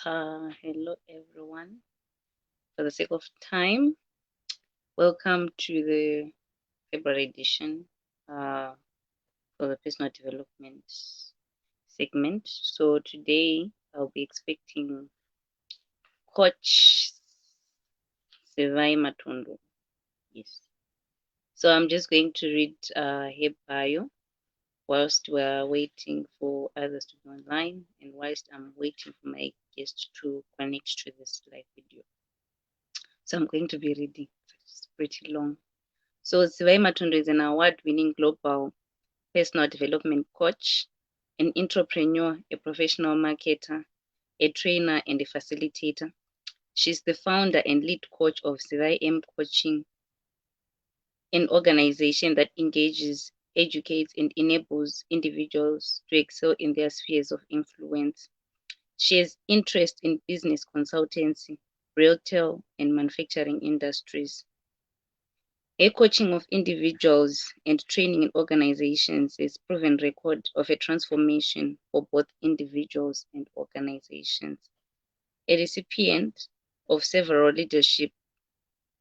Hello everyone. For the sake of time, welcome to the February edition for the personal development segment. So today I'll be expecting Coach Zivai Matondo. Yes. So I'm just going to read her bio whilst we're waiting for others to go online and whilst I'm waiting for my guest to connect to this live video. So I'm going to be reading. It's pretty long. So Zivai Matondo is an award-winning global personal development coach, an entrepreneur, a professional marketer, a trainer, and a facilitator. She's the founder and lead coach of Zivai M Coaching, an organization that engages, educates, and enables individuals to excel in their spheres of influence. She has interest in business consultancy, retail, and manufacturing industries. Her coaching of individuals and training in organizations is proven record of a transformation for both individuals and organizations. A recipient of several leadership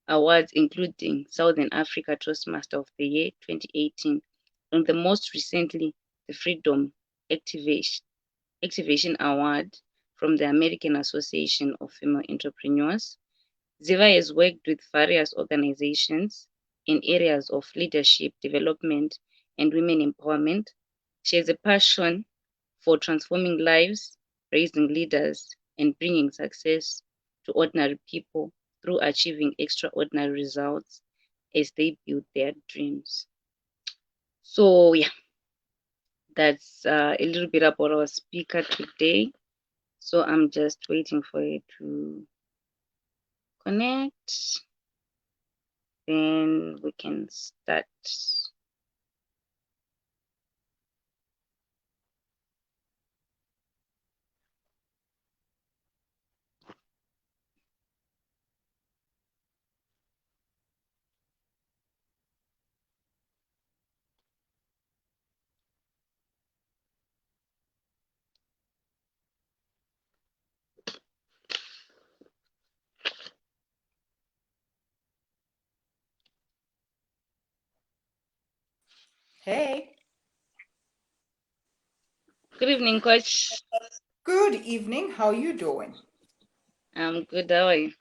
awards, including Southern Africa Toastmaster of the Year 2018, and the most recently, the Freedom Activation Award from the American Association of Female Entrepreneurs. Zivai has worked with various organizations in areas of leadership development and women empowerment. She has a passion for transforming lives, raising leaders, and bringing success to ordinary people through achieving extraordinary results as they build their dreams. So yeah, that's a little bit about our speaker today. So I'm just waiting for it to connect. Then we can start. Hey. Good evening, Coach. Good evening. How are you doing? I'm good. How are you?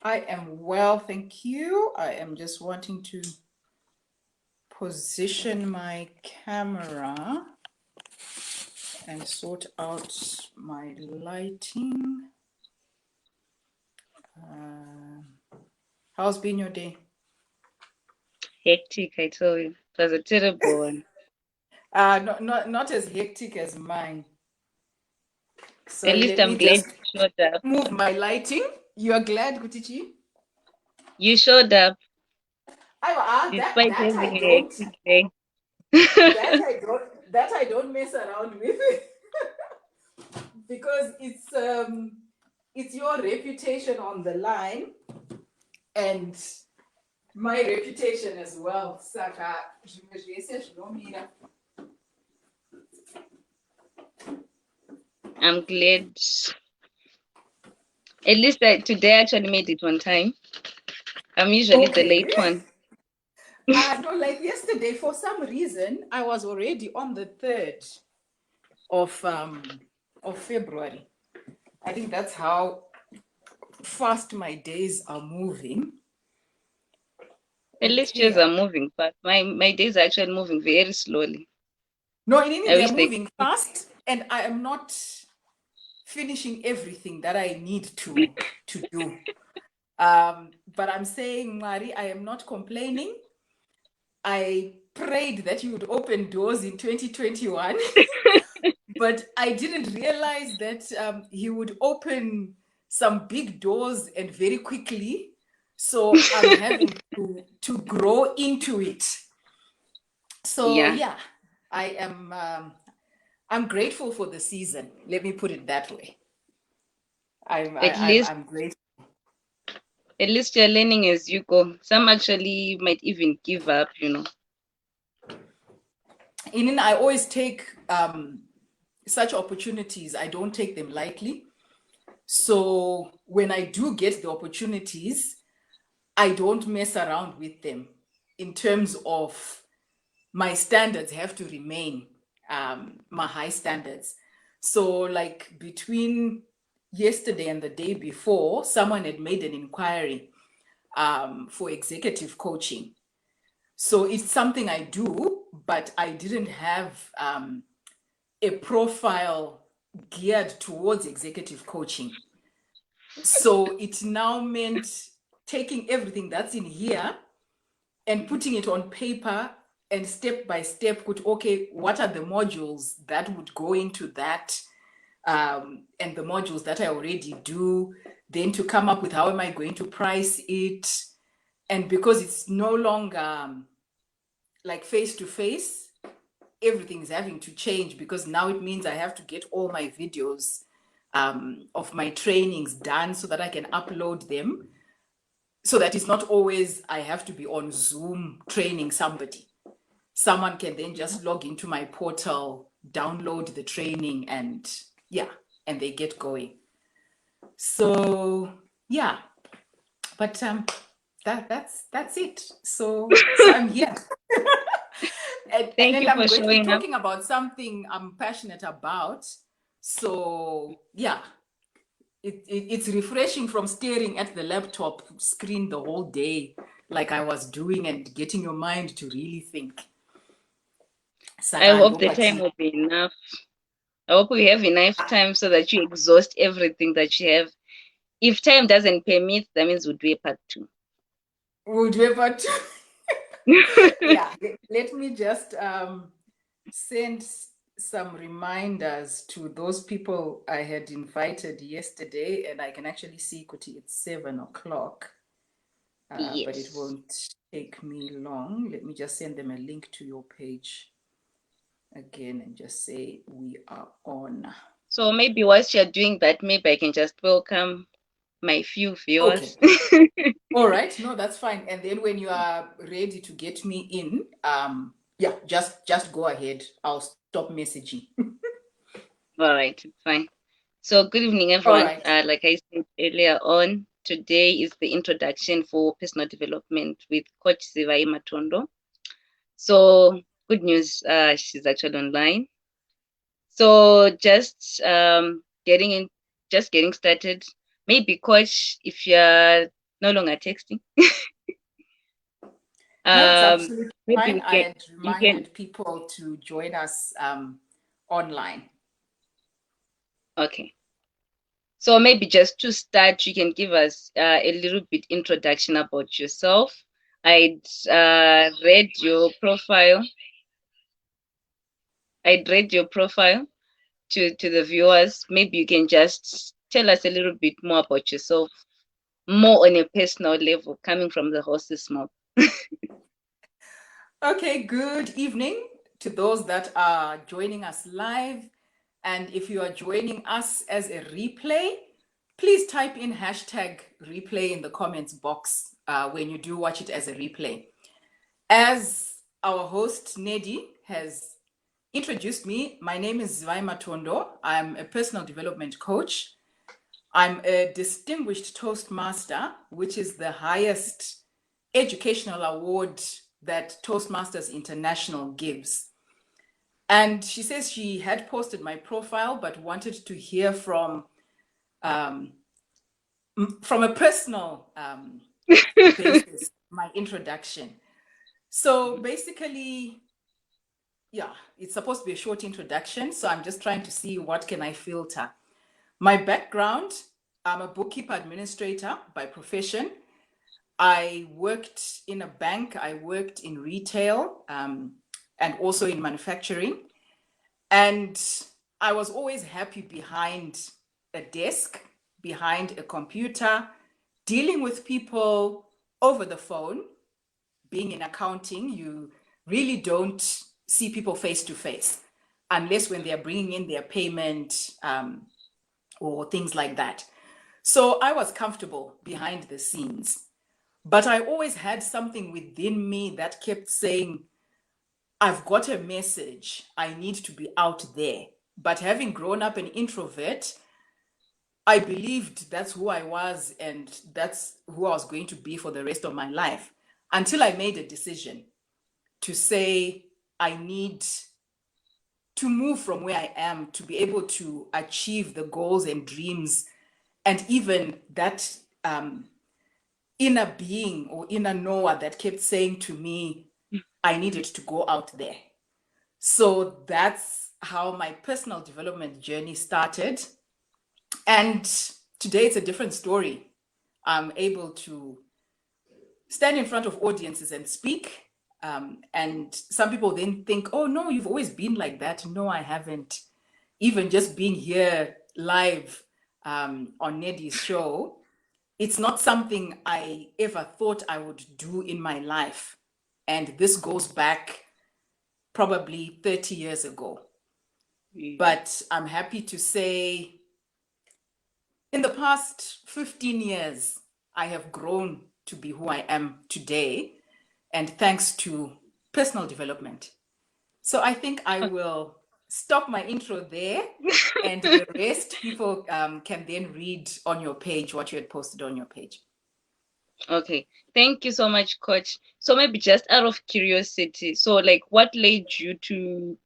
I am well, thank you. I am just wanting to position my camera and sort out my lighting. How's been your day? Hectic, I tell you. It was a terrible one. Not as hectic as mine. So At least let I'm me glad just you showed up. move my lighting. You are glad, Gutichi? You showed up despite That I having a don't. hectic day. That I don't mess around with. Because it's your reputation on the line and my reputation as well. Saka zvimwe zvese zvinomira. I'm glad. At least today I actually made it on time. I'm usually the late one. No, like yesterday, for some reason, I was already on the 3rd of February. I think that's how fast my days are moving. At least yours are moving fast. My days are actually moving very slowly. No, they're moving fast, and I am not finishing everything that I need to do. But I'm saying, Mari, I am not complaining. I prayed that you would open doors in 2021, but I didn't realize that he would open some big doors and very quickly. So I'm having to grow into it. So yeah, I am. I'm grateful for the season. Let me put it that way. I'm grateful. At least you're learning as you go. Some actually might even give up, I always take such opportunities. I don't take them lightly. So when I do get the opportunities, I don't mess around with them in terms of my standards have to remain my high standards. So like between yesterday and the day before, someone had made an inquiry for executive coaching. So it's something I do, but I didn't have a profile geared towards executive coaching. So it now meant taking everything that's in here and putting it on paper and step by step put, okay, what are the modules that would go into that, and the modules that I already do, then to come up with how am I going to price it. And because it's no longer like face to face, everything is having to change, because now it means I have to get all my videos of my trainings done so that I can upload them, so that it's not always I have to be on Zoom training somebody. Someone can then just log into my portal, download the training, and and they get going. So yeah, but that's it. So I'm here. Thank And you I'm for going to be showing up. talking about something I'm passionate about. So yeah, it's refreshing from staring at the laptop screen the whole day like I was doing, and getting your mind to really think. I hope the time will be enough. I hope we have enough time so that you exhaust everything that you have. If time doesn't permit, that means we'll do a part 2. We'll do a part 2. Yeah, let me just send some reminders to those people I had invited yesterday, and I can actually see Kuti, it's 7 o'clock, but it Yes. won't take me long. Let me just send them a link to your page again and just say we are on. So maybe whilst you're doing that, maybe I can just welcome my few viewers. Okay. All right. No, that's fine. And then when you are ready to get me in, just go ahead. I'll stop messaging. All right, it's fine. So good evening, All everyone. right. Like I said earlier on, today is the introduction for personal development with Coach Zivai Matondo. So good news, she's actually online. So just getting started. Maybe Coach, if you're no longer texting, No, it's absolutely maybe fine. I had you can. reminded people to join us online. Okay. So maybe just to start, you can give us a little bit introduction about yourself. I'd read your profile. I'd read your profile to the viewers. Maybe you can just tell us a little bit more about yourself, more on a personal level, coming from the horse's mouth. Okay, good evening to those that are joining us live. And if you are joining us as a replay, please type in hashtag replay in the comments box when you do watch it as a replay. As our host, Nedi, has introduced me, my name is Zivai Matondo. I'm a personal development coach. I'm a distinguished Toastmaster, which is the highest educational award that Toastmasters International gives. And she says she had posted my profile, but wanted to hear from a personal basis, my introduction. So basically, yeah, it's supposed to be a short introduction. So I'm just trying to see what can I filter. My background, I'm a bookkeeper administrator by profession. I worked in a bank, I worked in retail, and also in manufacturing. And I was always happy behind a desk, behind a computer, dealing with people over the phone. Being in accounting, you really don't see people face to face unless when they're bringing in their payment or things like that. So I was comfortable behind the scenes. But I always had something within me that kept saying, I've got a message. I need to be out there. But having grown up an introvert, I believed that's who I was and that's who I was going to be for the rest of my life, until I made a decision to say, I need to move from where I am to be able to achieve the goals and dreams, and even that inner being or inner Noah that kept saying to me, I needed to go out there. So that's how my personal development journey started. And today it's a different story. I'm able to stand in front of audiences and speak. And some people then think, oh, no, you've always been like that. No, I haven't. Even just being here live on Neddy's show, it's not something I ever thought I would do in my life. And this goes back probably 30 years ago. But I'm happy to say in the past 15 years, I have grown to be who I am today, and thanks to personal development. So I think I will stop my intro there, and the rest people can then read on your page what you had posted on your page. Okay, thank you so much, Coach. So maybe just out of curiosity, so like what led you to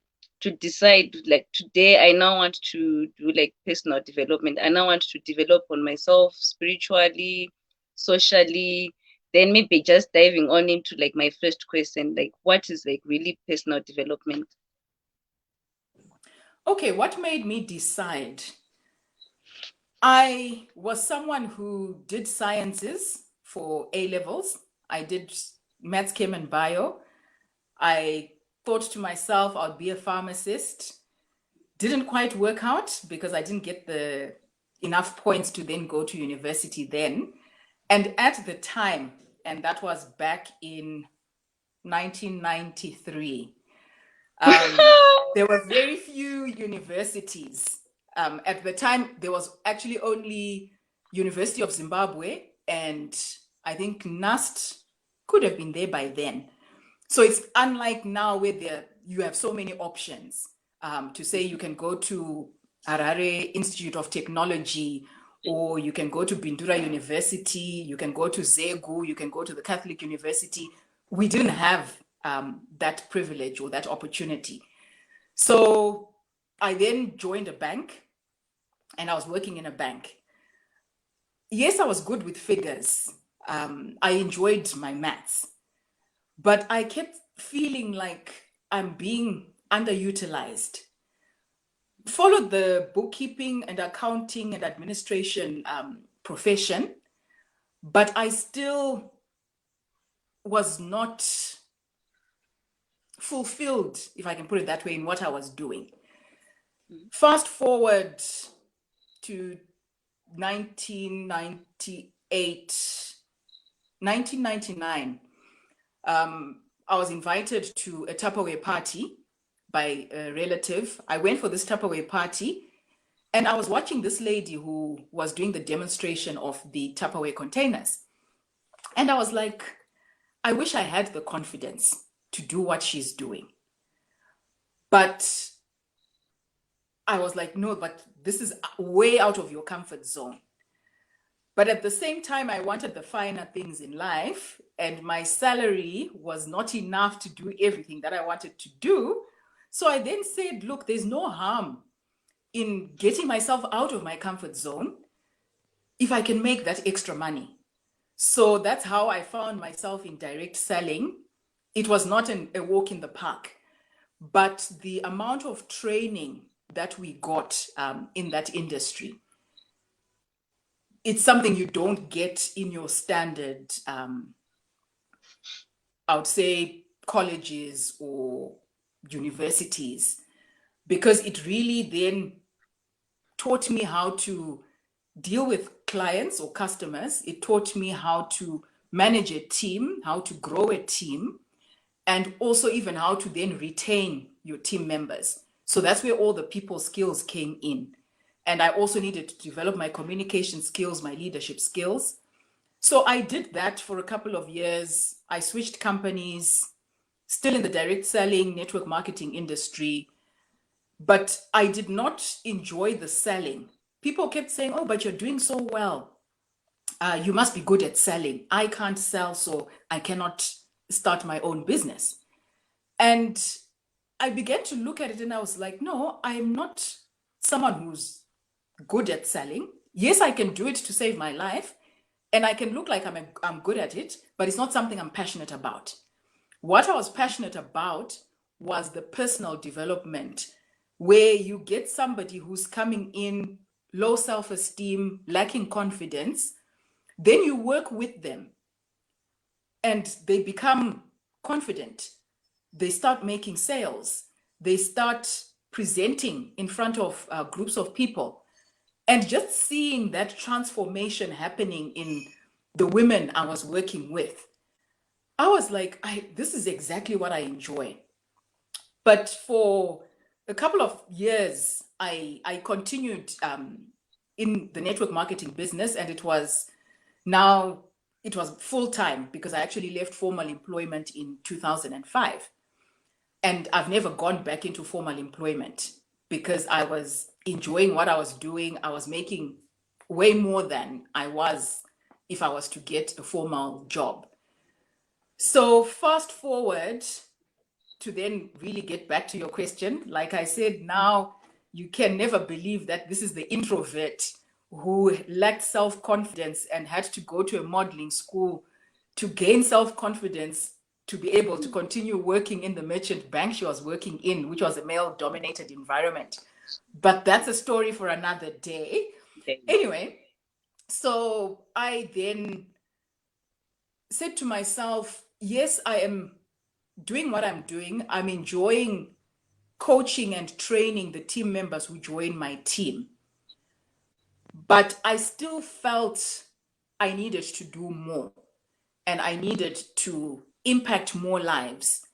decide, like, today I now want to do like personal development. I now want to develop on myself spiritually, socially. Then maybe just diving on into like my first question, like what is like really personal development? Okay, what made me decide? I was someone who did sciences for A levels. I did maths, chem, and bio. I thought to myself, I'll be a pharmacist. Didn't quite work out because I didn't get the enough points to then go to university then. And at the time, and that was back in 1993, there were very few universities. At the time, there was actually only University of Zimbabwe, and I think NUST could have been there by then. So it's unlike now where you have so many options to say you can go to Harare Institute of Technology, or you can go to Bindura University, you can go to Zegu, you can go to the Catholic University. We didn't have that privilege or that opportunity. So I then joined a bank, and I was working in a bank. Yes, I was good with figures. I enjoyed my maths, but I kept feeling like I'm being underutilized. Followed the bookkeeping and accounting and administration profession, but I still was not fulfilled, if I can put it that way, in what I was doing. Fast forward to 1999, I was invited to a Tupperware party by a relative. I went for this Tupperware party, and I was watching this lady who was doing the demonstration of the Tupperware containers. And I was like, I wish I had the confidence to do what she's doing. But I was like, no, but this is way out of your comfort zone. But at the same time, I wanted the finer things in life, and my salary was not enough to do everything that I wanted to do. So I then said, look, there's no harm in getting myself out of my comfort zone if I can make that extra money. So that's how I found myself in direct selling. It was not a walk in the park, but the amount of training that we got in that industry, it's something you don't get in your standard, I would say, colleges or universities, because it really then taught me how to deal with clients or customers. It taught me how to manage a team, how to grow a team, and also even how to then retain your team members. So that's where all the people skills came in. And I also needed to develop my communication skills, my leadership skills. So I did that for a couple of years. I switched companies, still in the direct selling, network marketing industry, but I did not enjoy the selling people kept saying, oh, but you're doing so well. You must be good at selling. I can't sell, so I cannot start my own business. And I began to look at it and I was like, no, I'm not someone who's good at selling. Yes, I can do it to save my life and I can look like I'm good at it, but it's not something I'm passionate about. What I was passionate about was the personal development, where you get somebody who's coming in low self-esteem, lacking confidence, then you work with them and they become confident. They start making sales. They start presenting in front of groups of people. And just seeing that transformation happening in the women I was working with, I was like, this is exactly what I enjoy. But for a couple of years, I continued in the network marketing business, and it was full time because I actually left formal employment in 2005. And I've never gone back into formal employment because I was enjoying what I was doing. I was making way more than I was if I was to get a formal job. So fast forward to then really get back to your question. Like I said, now you can never believe that this is the introvert who lacked self-confidence and had to go to a modeling school to gain self-confidence to be able to continue working in the merchant bank she was working in, which was a male-dominated environment. But that's a story for another day. Okay. Anyway, so I then said to myself, yes, I am doing what I'm doing. I'm enjoying coaching and training the team members who join my team. But I still felt I needed to do more and I needed to impact more lives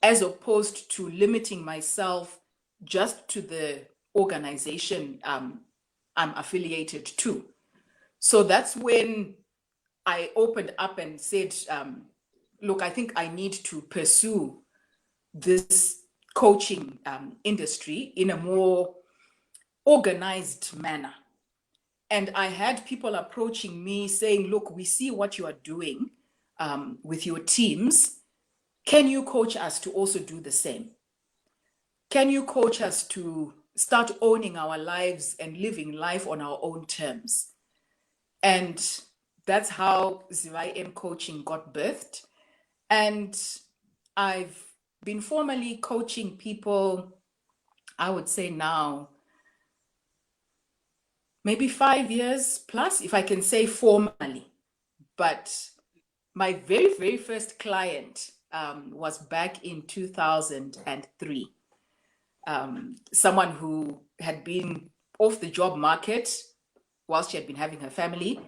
as opposed to limiting myself just to the organization I'm affiliated to. So that's when I opened up and said, look, I think I need to pursue this coaching industry in a more organized manner. And I had people approaching me saying, look, we see what you are doing with your teams. Can you coach us to also do the same? Can you coach us to start owning our lives and living life on our own terms? And that's how Zivai M Coaching got birthed. And I've been formally coaching people, I would say now, maybe 5 years plus, if I can say formally. But my very, very first client was back in 2003. Someone who had been off the job market whilst she had been having her family.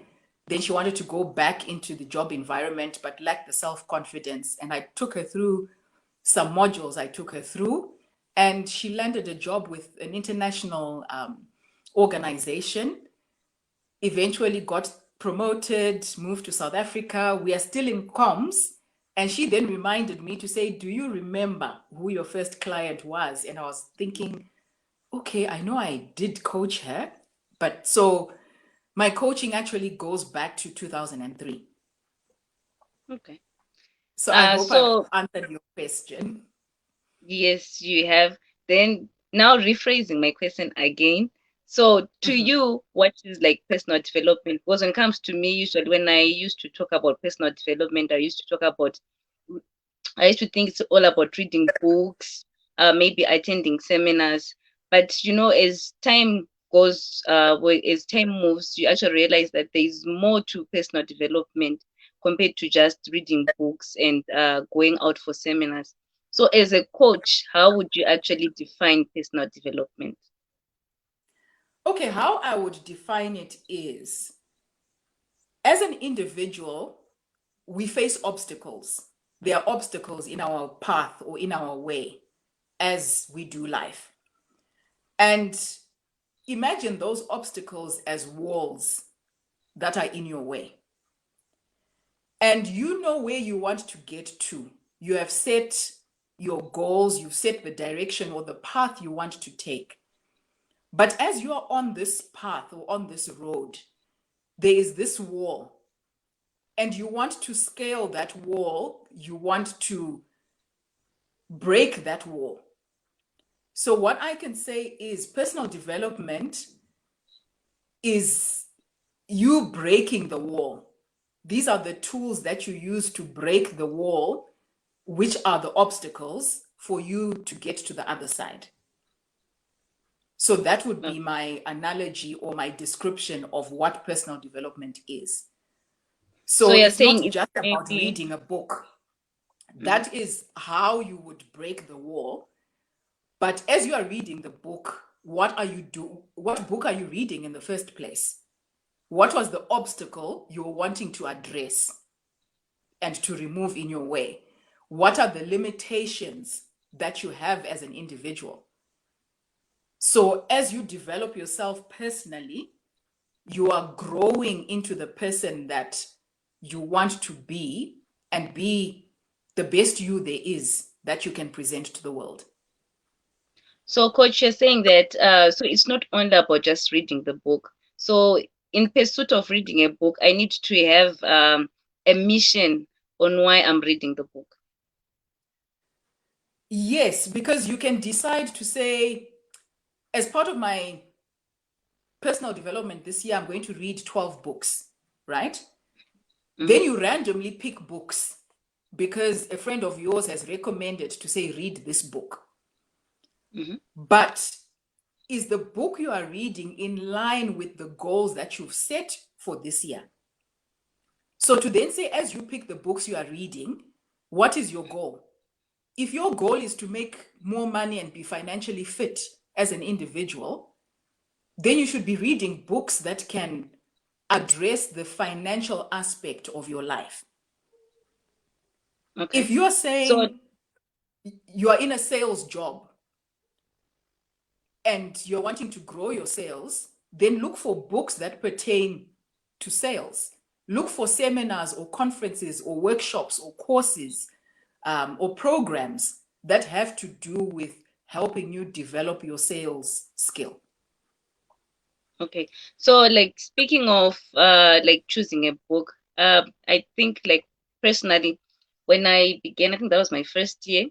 Then she wanted to go back into the job environment, but lacked the self-confidence. And I took her through some modules I took her through, and she landed a job with an international organization, eventually got promoted, moved to South Africa. We are still in comms. And she then reminded me to say, do you remember who your first client was? And I was thinking, okay, I know I did coach her, but so my coaching actually goes back to 2003. Okay. So I hope So I've answered your question. yes, you have. Then now rephrasing my question again. So to you, what is like personal development? Because when it comes to me, usually when I used to talk about personal development, I used to think it's all about reading books, maybe attending seminars. But as time goes, as time moves, you actually realize that there is more to personal development compared to just reading books and going out for seminars. So as a coach, how would you actually define personal development? Okay, how I would define it is, as an individual, we face obstacles. There are obstacles in our path or in our way as we do life. And imagine those obstacles as walls that are in your way. And you know where you want to get to. You have set your goals, you've set the direction or the path you want to take. But as you are on this path or on this road, there is this wall, and you want to scale that wall, you want to break that wall. So what I can say is personal development is you breaking the wall. These are the tools that you use to break the wall, which are the obstacles for you to get to the other side. So that would be my analogy or my description of what personal development is. So you're it's not saying it's just about maybe reading a book. That is how you would break the wall. But as you are reading the book, what book are you reading in the first place? What was the obstacle you were wanting to address and to remove in your way? What are the limitations that you have as an individual? So as you develop yourself personally, you are growing into the person that you want to be and be the best you there is that you can present to the world. So, Coach, you're saying that so it's not only about just reading the book. So, in pursuit of reading a book, I need to have a mission on why I'm reading the book. Yes, because you can decide to say, as part of my personal development this year, I'm going to read 12 books, right? Then you randomly pick books because a friend of yours has recommended to say, read this book. But is the book you are reading in line with the goals that you've set for this year? So to then say, as you pick the books you are reading, what is your goal? If your goal is to make more money and be financially fit as an individual, then you should be reading books that can address the financial aspect of your life. Okay. If you're saying you are in a sales job and you're wanting to grow your sales, then look for books that pertain to sales. Look for seminars or conferences or workshops or courses or programs that have to do with helping you develop your sales skill. Okay. So, like, speaking of like choosing a book, I think, like, personally, when I began, I think that was my first year,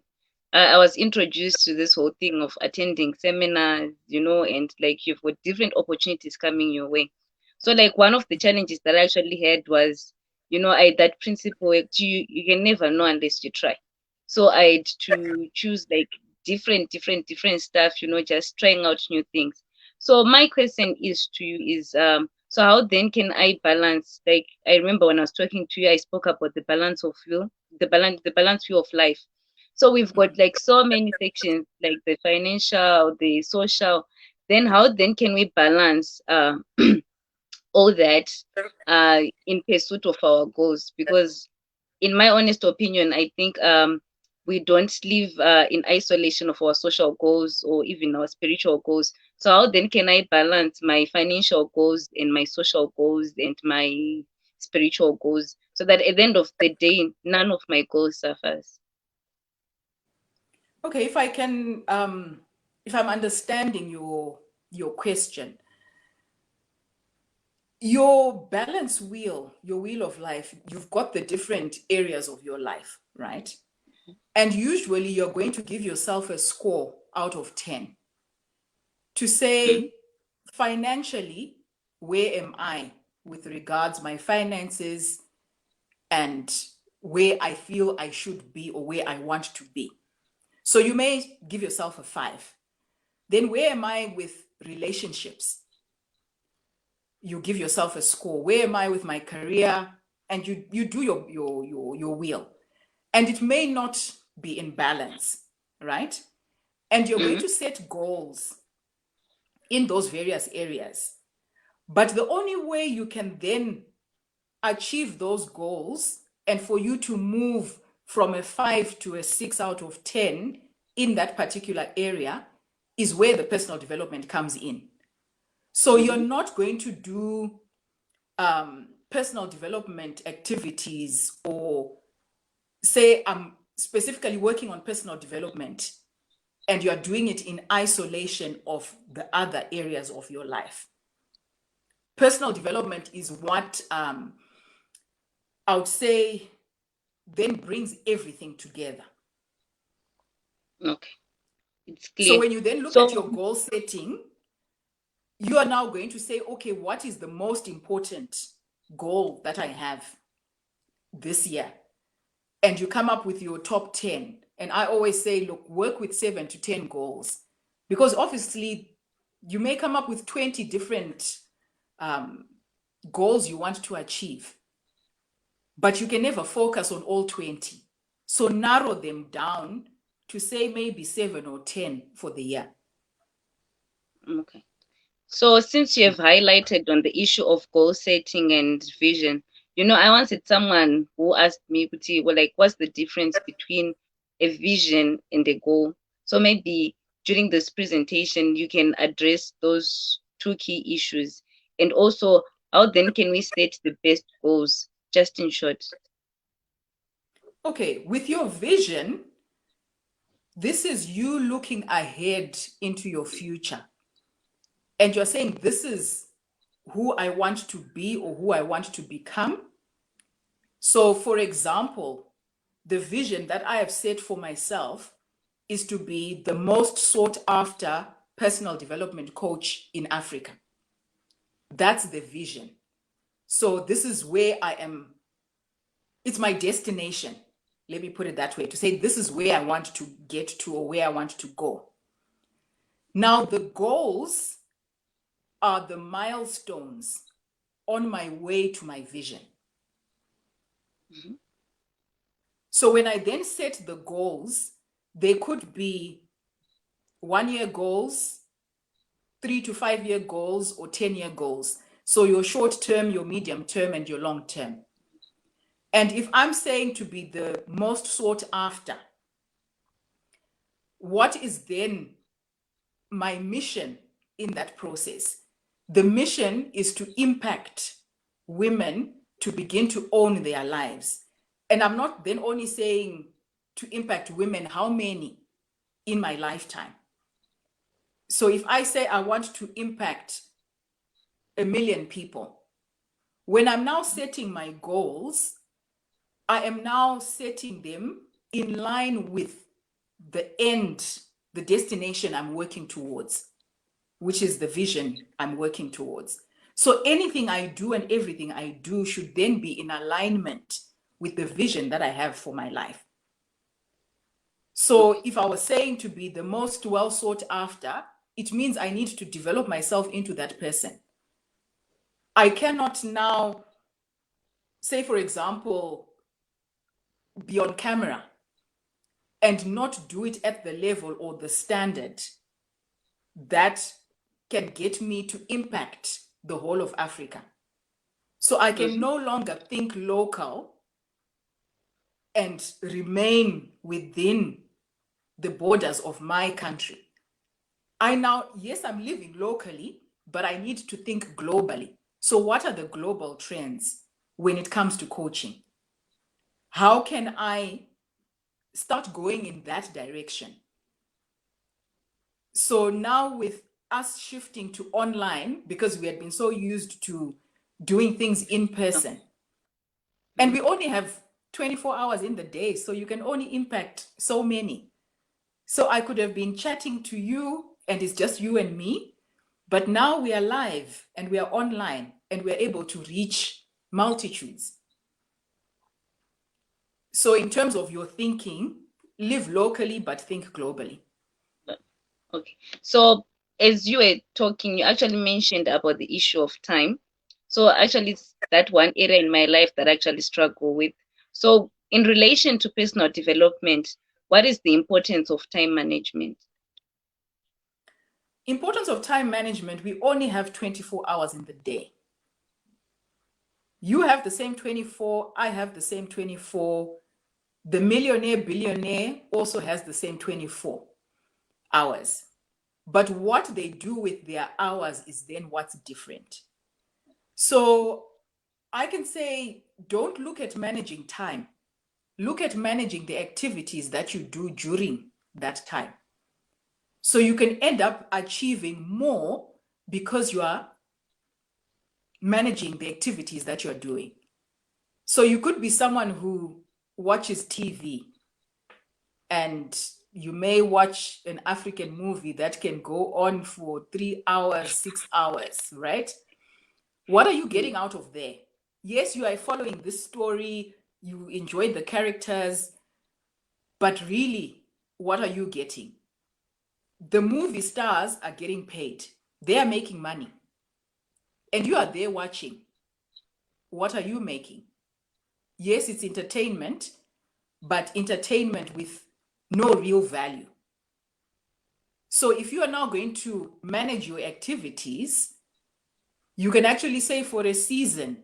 I was introduced to this whole thing of attending seminars, and like you've got different opportunities coming your way. So, like, one of the challenges that I actually had was, that principle, you can never know unless you try. So I had to choose like different stuff, just trying out new things. So my question is to you is so how then can I balance, like, I remember when I was talking to you, I spoke about the balance of view, the balance view of life. So we've got like so many sections, like the financial, the social. Then how then can we balance all that in pursuit of our goals? Because in my honest opinion, I think we don't live in isolation of our social goals or even our spiritual goals. So how then can I balance my financial goals and my social goals and my spiritual goals so that at the end of the day, none of my goals suffers? Okay, if I'm understanding your question, your balance wheel, your wheel of life, you've got the different areas of your life, right? And usually you're going to give yourself a score out of 10 to say, financially, where am I with regards my finances and where I feel I should be or where I want to be. So you may give yourself a 5. Then where am I with relationships? You give yourself a score. Where am I with my career? And you do your wheel. And it may not be in balance, right? And you're going to set goals in those various areas. But the only way you can then achieve those goals and for you to move from a 5 to a 6 out of 10 in that particular area is where the personal development comes in. So you're not going to do personal development activities or say I'm specifically working on personal development and you are doing it in isolation of the other areas of your life. Personal development is what I would say then brings everything together. Okay, it's clear. So when you then look at your goal setting, you are now going to say, okay, what is the most important goal that I have this year? And you come up with your top 10. And I always say, look, work with 7 to 10 goals, because obviously you may come up with 20 different goals you want to achieve, but you can never focus on all 20. So narrow them down to say maybe 7 or 10 for the year. Okay. So since you have highlighted on the issue of goal setting and vision, I once had someone who asked me, well, like, what's the difference between a vision and a goal? So maybe during this presentation, you can address those two key issues. And also, how then can we set the best goals, just in short? Okay, with your vision, this is you looking ahead into your future. And you're saying, this is who I want to be or who I want to become. So, for example, the vision that I have set for myself is to be the most sought after personal development coach in Africa. That's the vision. So this is where I am. It's my destination. Let me put it that way, to say this is where I want to get to or where I want to go. Now, the goals are the milestones on my way to my vision. Mm-hmm. So when I then set the goals, they could be 1-year goals, 3 to 5 year goals, or 10-year goals. So your short term, your medium term, and your long term. And if I'm saying to be the most sought after, what is then my mission in that process? The mission is to impact women to begin to own their lives. And I'm not then only saying to impact women, how many in my lifetime? So if I say I want to impact 1 million people, when I'm now setting my goals, I am now setting them in line with the end, the destination I'm working towards, which is the vision I'm working towards. So anything I do and everything I do should then be in alignment with the vision that I have for my life. So if I was saying to be the most well sought after, it means I need to develop myself into that person. I cannot now say, for example, be on camera and not do it at the level or the standard that can get me to impact the whole of Africa. So I can no longer think local and remain within the borders of my country. Yes, I'm living locally, but I need to think globally. So what are the global trends when it comes to coaching? How can I start going in that direction? So now with us shifting to online, because we had been so used to doing things in person, and we only have 24 hours in the day, so you can only impact so many. So I could have been chatting to you and it's just you and me, but now we are live and we are online and we're able to reach multitudes. So in terms of your thinking, live locally, but think globally. Okay. So as you were talking, you actually mentioned about the issue of time. So actually, it's that one area in my life that I actually struggle with. So in relation to personal development, what is the importance of time management? Importance of time management, we only have 24 hours in the day. You have the same 24, I have the same 24. The millionaire, billionaire also has the same 24 hours. But what they do with their hours is then what's different. So I can say, don't look at managing time. Look at managing the activities that you do during that time. So you can end up achieving more because you are managing the activities that you're doing. So you could be someone who watches TV, and you may watch an African movie that can go on for 3 hours, 6 hours, right? What are you getting out of there? Yes, you are following this story, you enjoy the characters, but really, what are you getting? The movie stars are getting paid. They are making money. And you are there watching. What are you making? Yes, it's entertainment, but entertainment with no real value. So if you are now going to manage your activities, you can actually say for a season,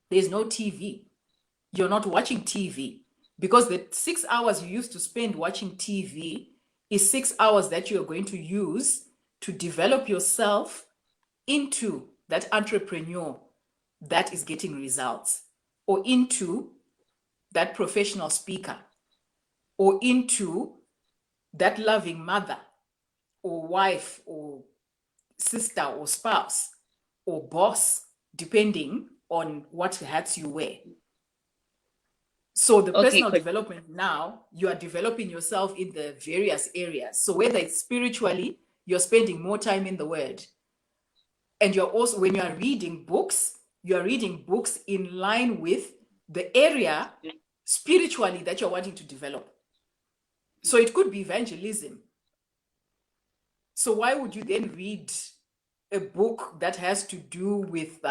there's no TV. You're not watching TV, because the 6 hours you used to spend watching TV is 6 hours that you're going to use to develop yourself into that entrepreneur that is getting results, or into that professional speaker, or into that loving mother or wife or sister or spouse or boss, depending on what hats you wear. So the personal development now, you are developing yourself in the various areas. So whether it's spiritually, you're spending more time in the word. And you're also, when you are reading books in line with the area spiritually that you're wanting to develop. So it could be evangelism. So why would you then read a book that has to do with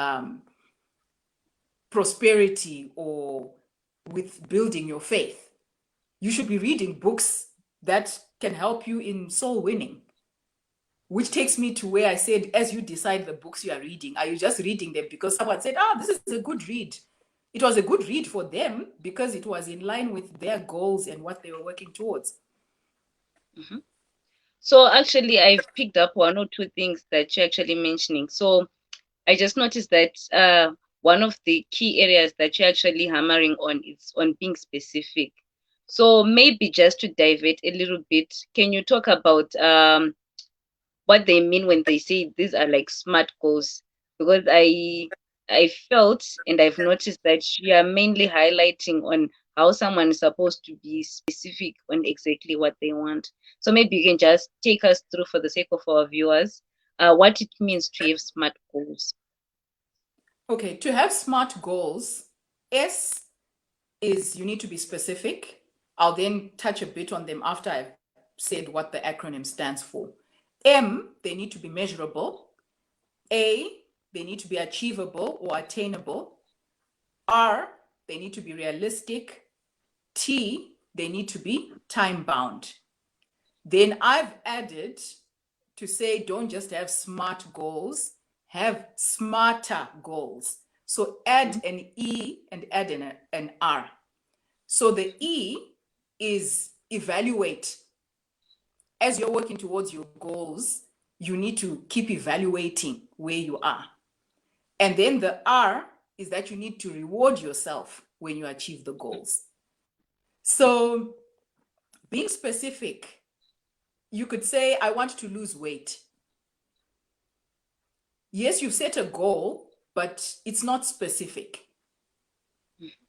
prosperity or with building your faith? You should be reading books that can help you in soul winning. Which takes me to where I said, as you decide the books you are reading, are you just reading them because someone said, this is a good read? It was a good read for them because it was in line with their goals and what they were working towards. Mm-hmm. So actually, I've picked up one or two things that you're actually mentioning. So I just noticed that one of the key areas that you're actually hammering on is on being specific. So maybe just to divert a little bit, can you talk about what they mean when they say these are like SMART goals? Because I felt and I've noticed that you are mainly highlighting on how someone is supposed to be specific on exactly what they want. So maybe you can just take us through, for the sake of our viewers, what it means to have SMART goals. Okay, to have SMART goals, S is you need to be specific. I'll then touch a bit on them after I've said what the acronym stands for. M, they need to be measurable. A, they need to be achievable or attainable. R, they need to be realistic. T, they need to be time bound. Then I've added to say, don't just have SMART goals, have smarter goals. So add an E and add an R. So the E is evaluate. As you're working towards your goals, you need to keep evaluating where you are. And then the R is that you need to reward yourself when you achieve the goals. So being specific, you could say, I want to lose weight. Yes, you've set a goal, but it's not specific.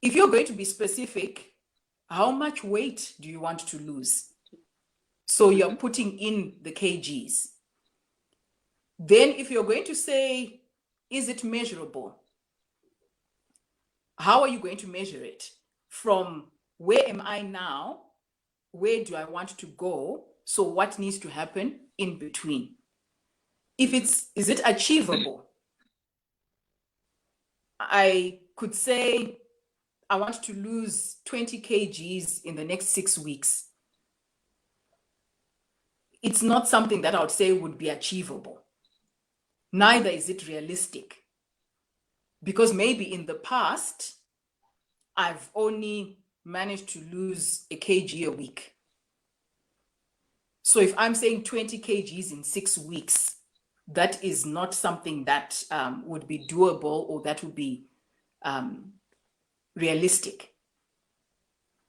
If you're going to be specific, how much weight do you want to lose? So you're putting in the kgs. Then if you're going to say, is it measurable? How are you going to measure it? From where am I now? Where do I want to go? So what needs to happen in between? Is it achievable? I could say, I want to lose 20 kgs in the next 6 weeks. It's not something that I would say would be achievable. Neither is it realistic. Because maybe in the past, I've only managed to lose a kg a week. So if I'm saying 20 kgs in 6 weeks, that is not something that would be doable or that would be realistic.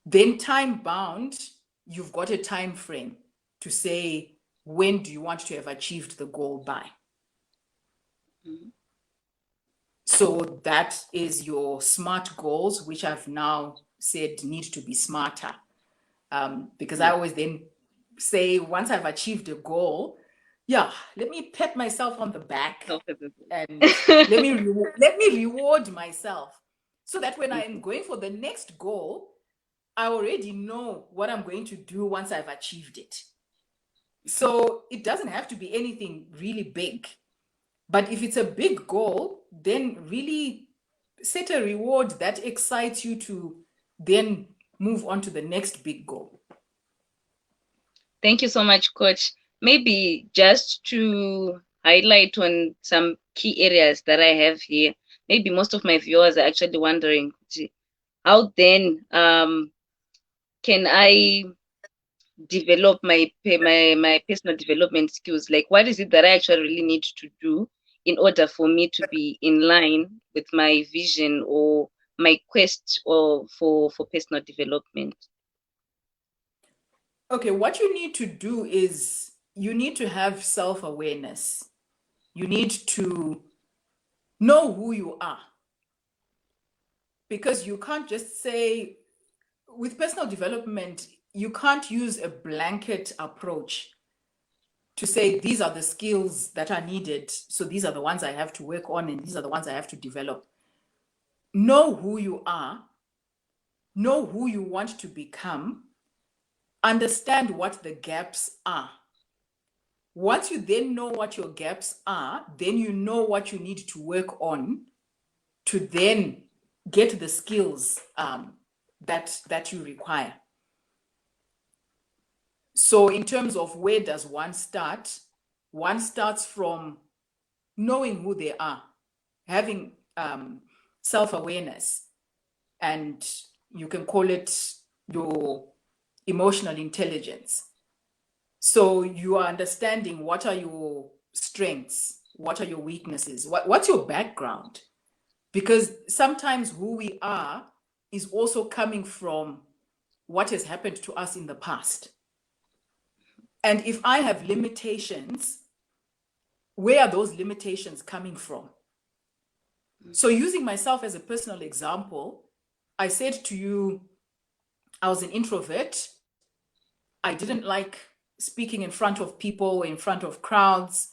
Then time bound, you've got a time frame to say, when do you want to have achieved the goal by? Mm-hmm. So that is your SMART goals, which I've now said need to be smarter. Because I always then say, once I've achieved a goal, yeah, let me pat myself on the back and let me reward myself, so that when I am going for the next goal, I already know what I'm going to do once I've achieved it. So it doesn't have to be anything really big. But if it's a big goal, then really set a reward that excites you to then move on to the next big goal. Thank you so much, Coach. Maybe just to highlight on some key areas that I have here, maybe most of my viewers are actually wondering, how then can I develop my personal development skills? Like, what is it that I actually really need to do in order for me to be in line with my vision or my quest or for personal development? Okay, what you need to do is you need to have self-awareness. You need to know who you are. Because you can't just say, with personal development, you can't use a blanket approach to say these are the skills that are needed, so these are the ones I have to work on and these are the ones I have to develop. Know who you are, know who you want to become, understand what the gaps are. Once you then know what your gaps are, then you know what you need to work on to then get the skills that you require. So in terms of where does one start, one starts from knowing who they are, having self-awareness, and you can call it your emotional intelligence. So you are understanding what are your strengths, what are your weaknesses, what's your background? Because sometimes who we are is also coming from what has happened to us in the past. And if I have limitations, where are those limitations coming from? So using myself as a personal example, I said to you, I was an introvert. I didn't like speaking in front of people, in front of crowds.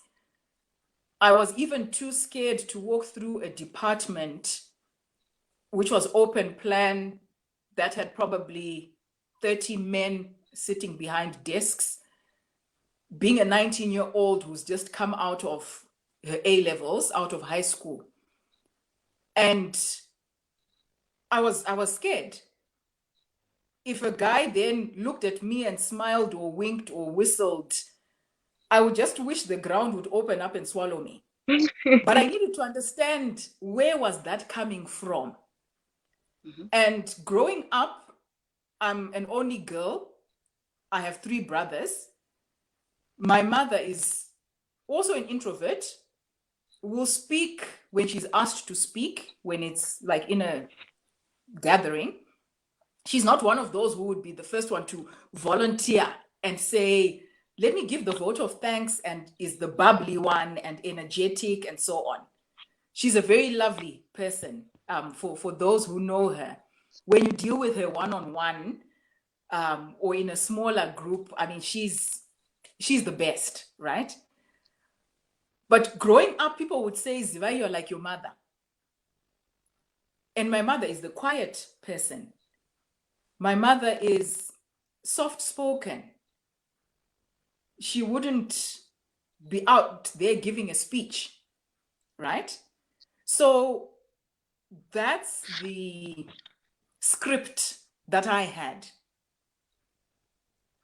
I was even too scared to walk through a department which was open plan, that had probably 30 men sitting behind desks. Being a 19-year-old who's just come out of her A-levels, out of high school. And I was scared. If a guy then looked at me and smiled or winked or whistled, I would just wish the ground would open up and swallow me. But I needed to understand, where was that coming from? And growing up, I'm an only girl. I have 3 brothers. My mother is also an introvert, will speak when she's asked to speak, when it's like in a gathering. She's not one of those who would be the first one to volunteer and say, let me give the vote of thanks, and is the bubbly one and energetic and so on. She's a very lovely person. For those who know her, when you deal with her one-on-one or in a smaller group, I mean, she's the best, right? But growing up, people would say, Zivai, you're like your mother. And my mother is the quiet person. My mother is soft-spoken. She wouldn't be out there giving a speech, right? So that's the script that I had.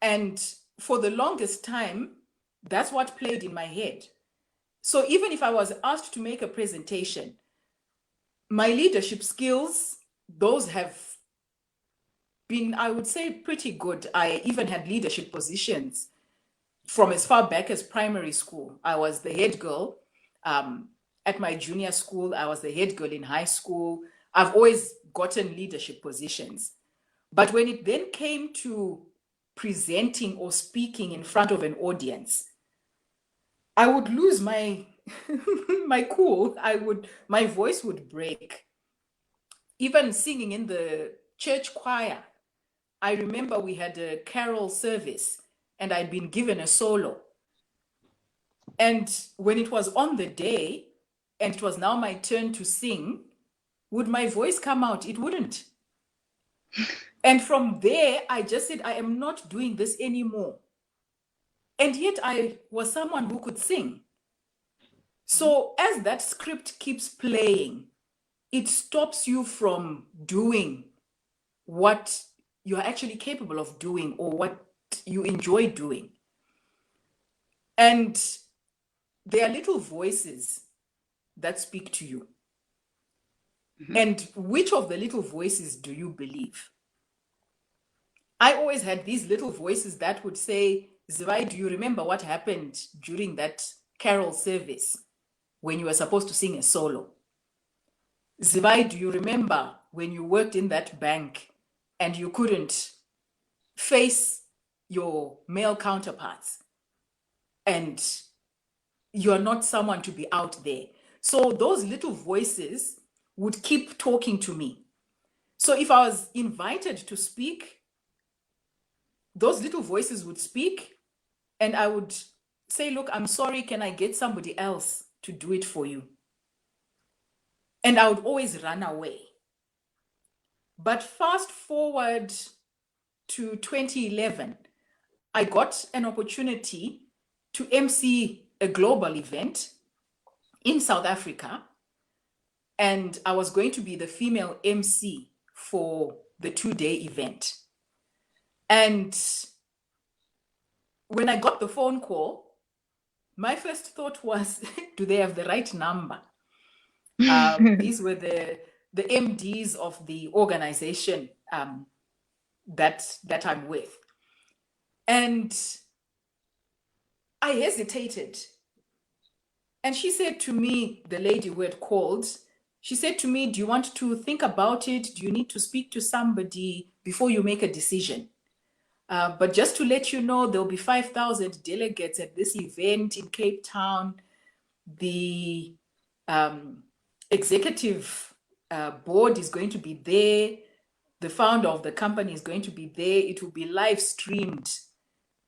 And for the longest time, that's what played in my head. So even if I was asked to make a presentation, my leadership skills, those have been, I would say, pretty good. I even had leadership positions from as far back as primary school. I was the head girl at my junior school. I was the head girl in high school. I've always gotten leadership positions. But when it then came to presenting or speaking in front of an audience, I would lose my my cool. My voice would break. Even singing in the church choir, I remember we had a carol service and I'd been given a solo. And when it was on the day and it was now my turn to sing, would my voice come out? It wouldn't. And from there, I just said, I am not doing this anymore. And yet I was someone who could sing. So as that script keeps playing, it stops you from doing what you're actually capable of doing or what you enjoy doing. And there are little voices that speak to you. And which of the little voices do you believe? I always had these little voices that would say, Zivai, do you remember what happened during that carol service when you were supposed to sing a solo? Zivai, do you remember when you worked in that bank and you couldn't face your male counterparts and you're not someone to be out there? So those little voices would keep talking to me. So if I was invited to speak, those little voices would speak and I would say, look, I'm sorry, can I get somebody else to do it for you? And I would always run away. But fast forward to 2011, I got an opportunity to MC a global event in South Africa. And I was going to be the female MC for the 2-day event. And when I got the phone call, my first thought was, do they have the right number? These were the MDs of the organization that I'm with. And I hesitated. And she said to me, the lady who had called, she said to me, do you want to think about it? Do you need to speak to somebody before you make a decision? But just to let you know, there'll be 5,000 delegates at this event in Cape Town. The executive board is going to be there. The founder of the company is going to be there. It will be live streamed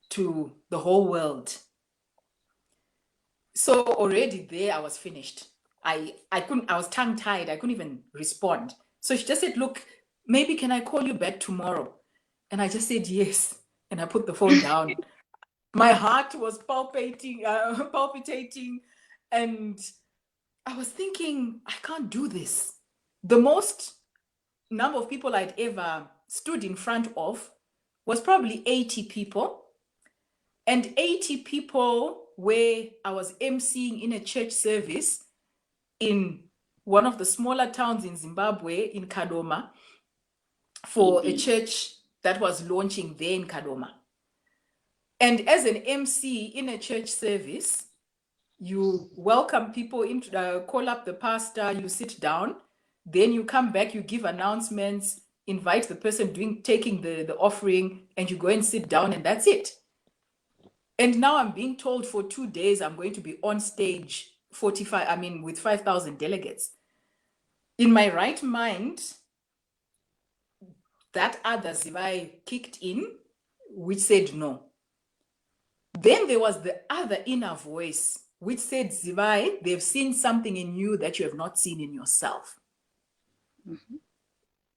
to the whole world. So already there, I was finished. I was tongue-tied. I couldn't even respond. So she just said, look, maybe can I call you back tomorrow? And I just said, yes. And I put the phone down. My heart was palpitating. And I was thinking, I can't do this. The most number of people I'd ever stood in front of was probably 80 people. And 80 people where I was emceeing in a church service in one of the smaller towns in Zimbabwe, in Kadoma, for a church that was launching there in Kadoma. And as an MC in a church service, you welcome people, call up the pastor, you sit down, then you come back, you give announcements, invite the person taking the offering, and you go and sit down, and that's it. And now I'm being told for 2 days I'm going to be on stage with 5,000 delegates. In my right mind, that other Zivai kicked in, which said no. Then there was the other inner voice, which said, Zivai, they've seen something in you that you have not seen in yourself.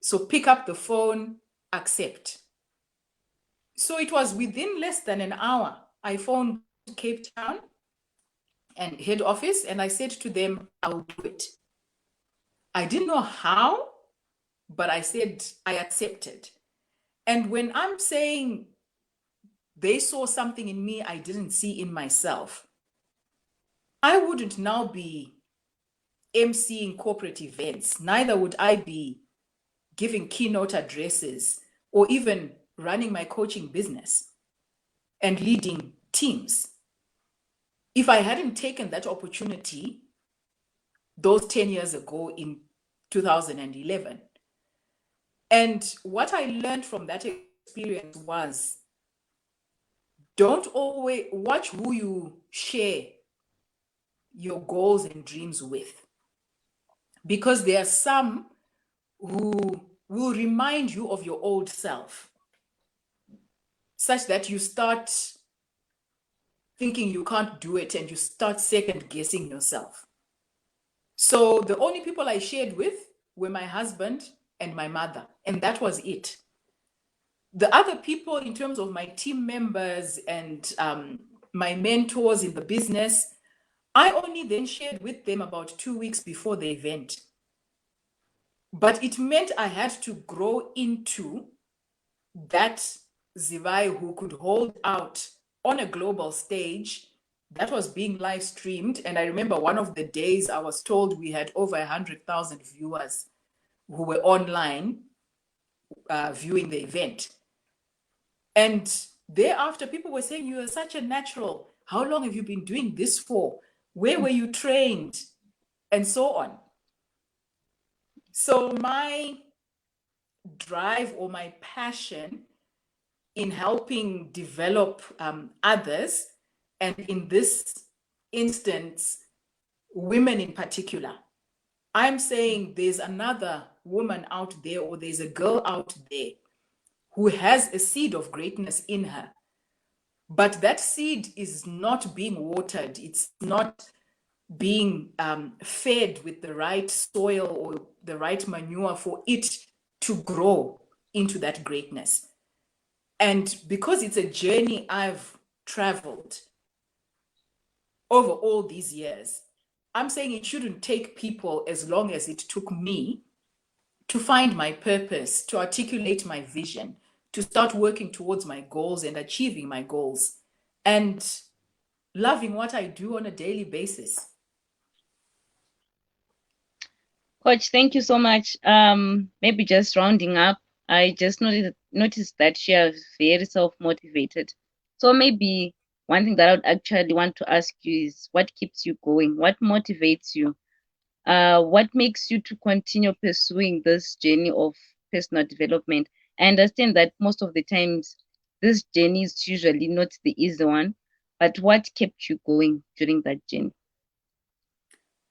So pick up the phone, accept. So it was within less than an hour, I phoned Cape Town and head office, and I said to them, I'll do it. I didn't know how, but I said I accepted. And when I'm saying they saw something in me I didn't see in myself, I wouldn't now be emceeing corporate events. Neither would I be giving keynote addresses or even running my coaching business and leading teams if I hadn't taken that opportunity those 10 years ago in 2011. And what I learned from that experience was, don't always watch who you share your goals and dreams with. Because there are some who will remind you of your old self, such that you start thinking you can't do it and you start second guessing yourself. So the only people I shared with were my husband and my mother, and that was it. The other people, in terms of my team members and my mentors in the business, I only then shared with them about 2 weeks before the event. But it meant I had to grow into that Zivai who could hold out on a global stage that was being live streamed. And I remember one of the days I was told we had over 100,000 viewers who were online viewing the event. And thereafter, people were saying, you are such a natural. How long have you been doing this for? Where were you trained? And so on. So my drive or my passion in helping develop others, and in this instance, women in particular, I'm saying there's another woman out there, or there's a girl out there who has a seed of greatness in her. But that seed is not being watered. It's not being fed with the right soil or the right manure for it to grow into that greatness. And because it's a journey I've traveled over all these years, I'm saying it shouldn't take people as long as it took me to find my purpose, to articulate my vision, to start working towards my goals and achieving my goals, and loving what I do on a daily basis. Coach, thank you so much. Maybe just rounding up, I just noticed that you are very self-motivated. So maybe one thing that I would actually want to ask you is, what keeps you going? What motivates you? What makes you to continue pursuing this journey of personal development? I understand that most of the times this journey is usually not the easy one, but what kept you going during that journey?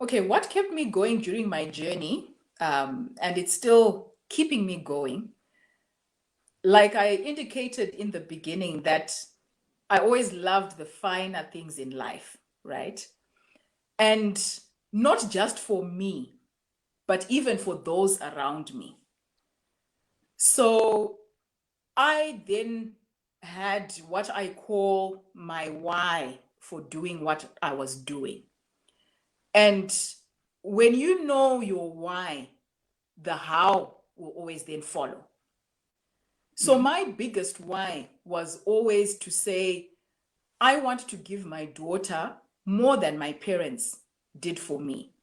Okay, what kept me going during my journey, and it's still keeping me going, like I indicated in the beginning, that I always loved the finer things in life, right? And not just for me, but even for those around me. So I then had what I call my why for doing what I was doing. And when you know your why, the how will always then follow. So my biggest why was always to say, I want to give my daughter more than my parents did for me.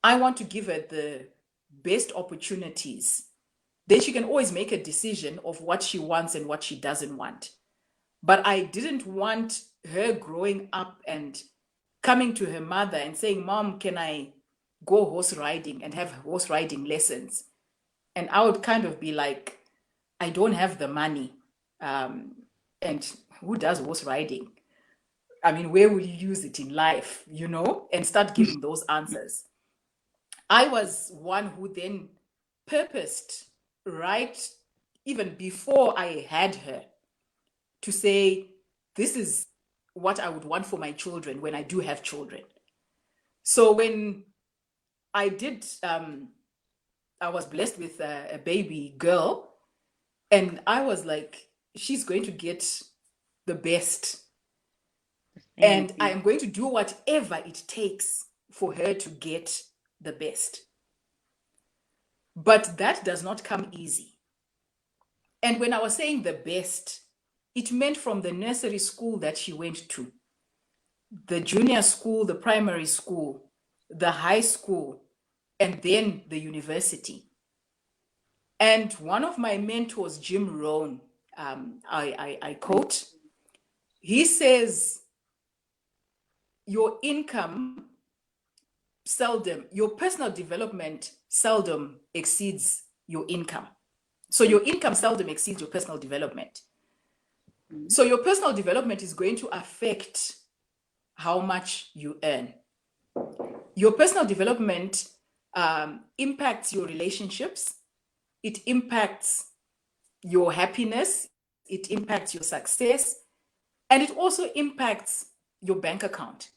I want to give her the best opportunities. Then she can always make a decision of what she wants and what she doesn't want. But I didn't want her growing up and coming to her mother and saying, Mom, can I go horse riding and have horse riding lessons? And I would kind of be like, I don't have the money. And who does horse riding? I mean, where will you use it in life, and start giving those answers. I was one who then purposed, right, even before I had her, to say, this is what I would want for my children when I do have children. So when I did, I was blessed with a baby girl, and I was like, she's going to get the best. And I am going to do whatever it takes for her to get the best. But that does not come easy. And when I was saying the best, it meant from the nursery school that she went to, the junior school, the primary school, the high school, and then the university. And one of my mentors, Jim Rohn, I quote, he says, your personal development seldom exceeds your income. So your income seldom exceeds your personal development. So your personal development is going to affect how much you earn. Your personal development impacts your relationships. It impacts your happiness. It impacts your success. And it also impacts your bank account.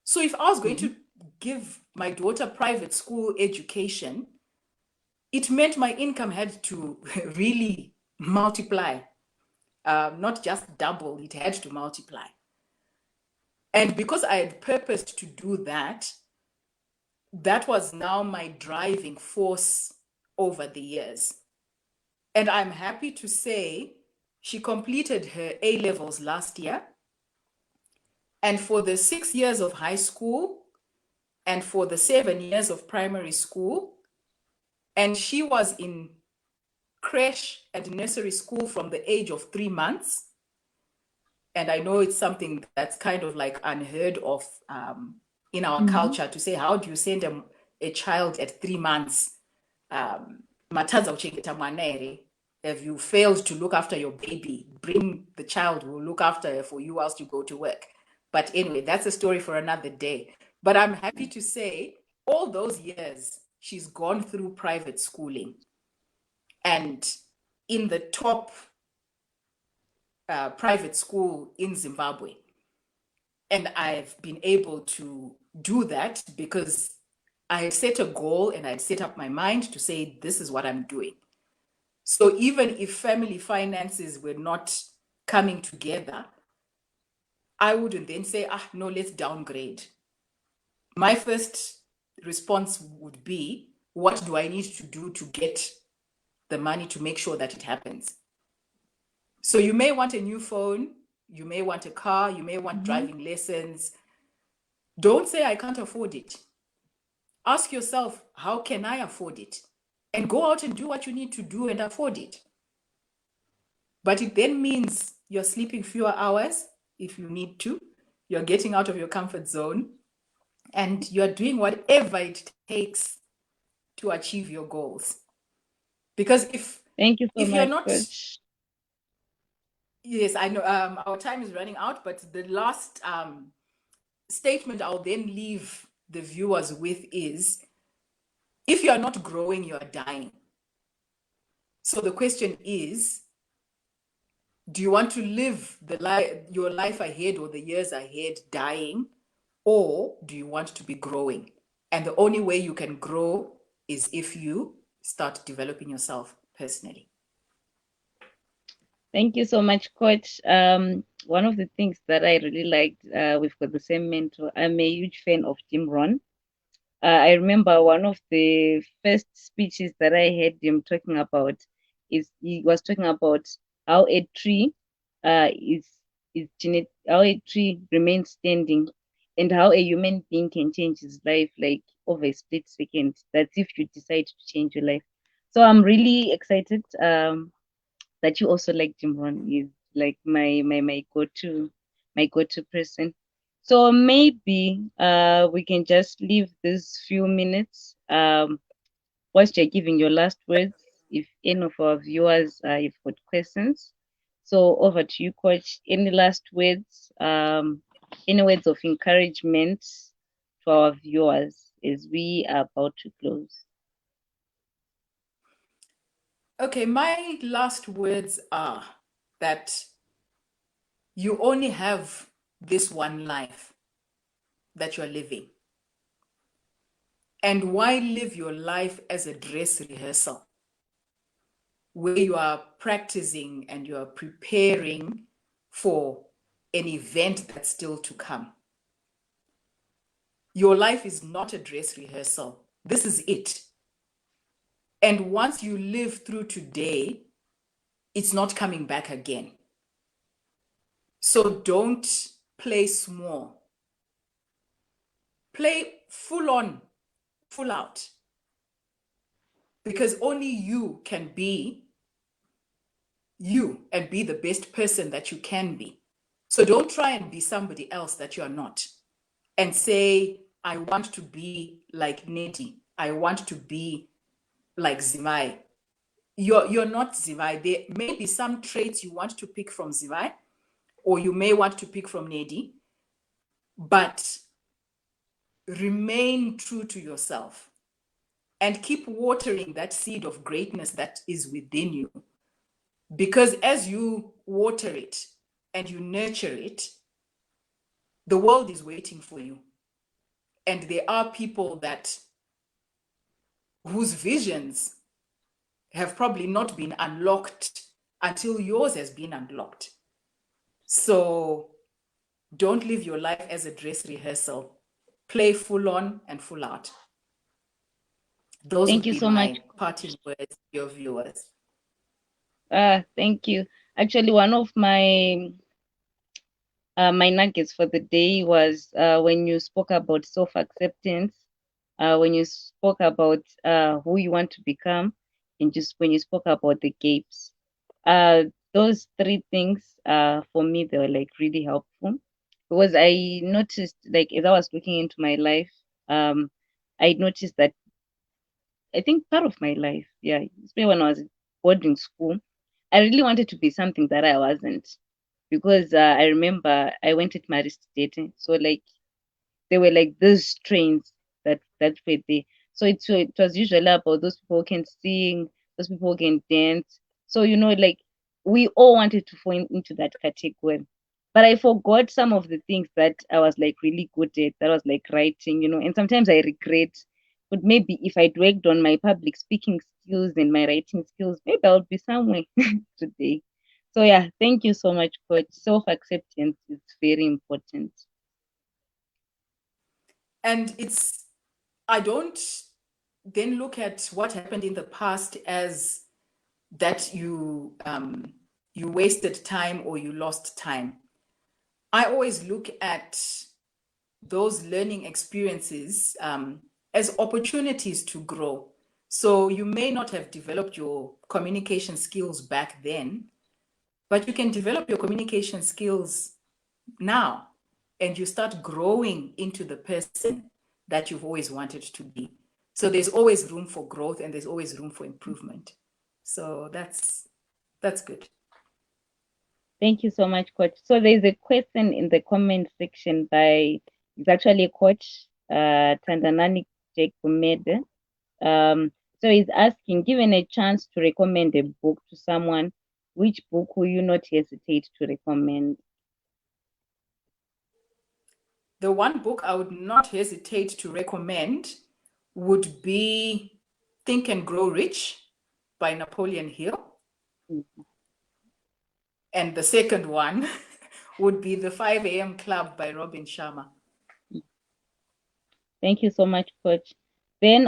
So if I was going to give my daughter private school education, it meant my income had to really multiply, not just double, it had to multiply. And because I had purposed to do that, that was now my driving force over the years. And I'm happy to say she completed her A levels last year. And for the 6 years of high school and for the 7 years of primary school, and she was in creche and nursery school from the age of 3 months. And I know it's something that's kind of like unheard of in our culture to say, how do you send a child at 3 months? If you failed to look after your baby, bring the child who will look after her for you whilst you go to work. But anyway, that's a story for another day. But I'm happy to say all those years, she's gone through private schooling. And in the top private school in Zimbabwe. And I've been able to do that because I had set a goal and I'd set up my mind to say, this is what I'm doing. So even if family finances were not coming together, I wouldn't then say, no, let's downgrade. My first response would be, what do I need to do to get the money to make sure that it happens? So you may want a new phone, you may want a car, you may want driving lessons. Don't say I can't afford it. Ask yourself, how can I afford it? And go out and do what you need to do and afford it. But it then means you're sleeping fewer hours if you need to. You're getting out of your comfort zone and you're doing whatever it takes to achieve your goals. Because Thank you so if you're much, not, Coach. yes, I know our time is running out, but the last statement I'll then leave the viewers with is, if you are not growing, you are dying. So the question is, do you want to live your life ahead or the years ahead dying, or do you want to be growing? And the only way you can grow is if you start developing yourself personally. Thank you so much, Coach. One of the things that I really liked, we've got the same mentor. I'm a huge fan of Jim Rohn. I remember one of the first speeches that I heard him talking about is he was talking about how a tree how a tree remains standing and how a human being can change his life like over a split second. That's if you decide to change your life. So I'm really excited that you also like Jim Rohn. He's like my go-to person. So maybe we can just leave these few minutes whilst you're giving your last words. If any of our viewers have got questions, so over to you, Coach. Any last words? Any words of encouragement to our viewers as we are about to close? Okay, my last words are that you only have this one life that you're living. And why live your life as a dress rehearsal where you are practicing and you are preparing for an event that's still to come? Your life is not a dress rehearsal. This is it. And once you live through today, it's not coming back again. So don't play small. Play full on, full out. Because only you can be you and be the best person that you can be. So don't try and be somebody else that you are not. And say, I want to be like Nedi. I want to be like Zivai. You're not Zivai. There may be some traits you want to pick from Zivai, or you may want to pick from Nedi, but remain true to yourself and keep watering that seed of greatness that is within you. Because as you water it and you nurture it, the world is waiting for you. And there are people whose visions have probably not been unlocked until yours has been unlocked. So don't live your life as a dress rehearsal. Play full on and full out. Those Thank would you be so much. my parting words to your viewers. Thank you. Actually, one of my nuggets for the day was when you spoke about self-acceptance, when you spoke about who you want to become, and just when you spoke about the gaps. Those three things, for me, they were like really helpful because I noticed, like, as I was looking into my life, I noticed that I think part of my life, yeah, especially when I was in boarding school, I really wanted to be something that I wasn't because I remember I went at Marist State, so like there were like those trains that were there. So it was usually about those people who can sing, those people who can dance. So like we all wanted to fall into that category. But I forgot some of the things that I was like really good at, that was like writing, and sometimes I regret. But maybe if I'd worked on my public speaking skills and my writing skills, maybe I would be somewhere today. So yeah, thank you so much, Coach. Self-acceptance is very important. And I don't then look at what happened in the past as that you wasted time or you lost time. I always look at those learning experiences as opportunities to grow. So you may not have developed your communication skills back then, but you can develop your communication skills now, and you start growing into the person that you've always wanted to be. So there's always room for growth and there's always room for improvement. So that's good. Thank you so much, Coach. So there's a question in the comment section it's actually a Coach, Tandanani Jake Umede. So he's asking, given a chance to recommend a book to someone, which book will you not hesitate to recommend? The one book I would not hesitate to recommend would be Think and Grow Rich by Napoleon Hill. Mhm. And the second one would be The 5 a.m. Club by Robin Sharma. Thank you so much, Coach. Then